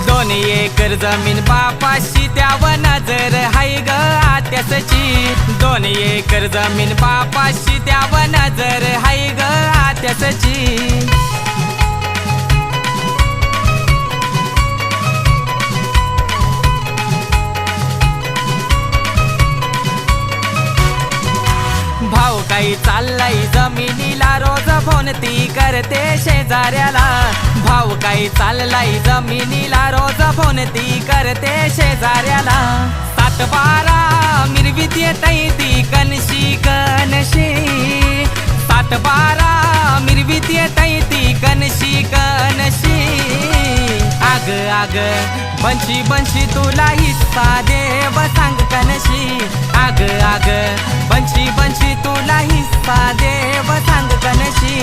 2 acre जमीन बापाशी त्यावर नजर हाय ग आत्यासची 2 एकर जमीन बापाशी त्यावर नजर हाय ग आत्यासची भाऊ काही चाललाय जमिनीला रोज फोन ती करते शेजाऱ्याला भाऊ काही चाललाय जमिनीला रोज फोन ती करते शेजाऱ्याला 7-12 मिरवीत येतय ती कनशी कनशी 7-12 मिरवीत येतय ती कनशी कनशी आग आग बनशी बनशी तुला हिस्सा देव सांग कनशी आग आग बनशी बनशी तुला हिस्सा देव सांग कनशी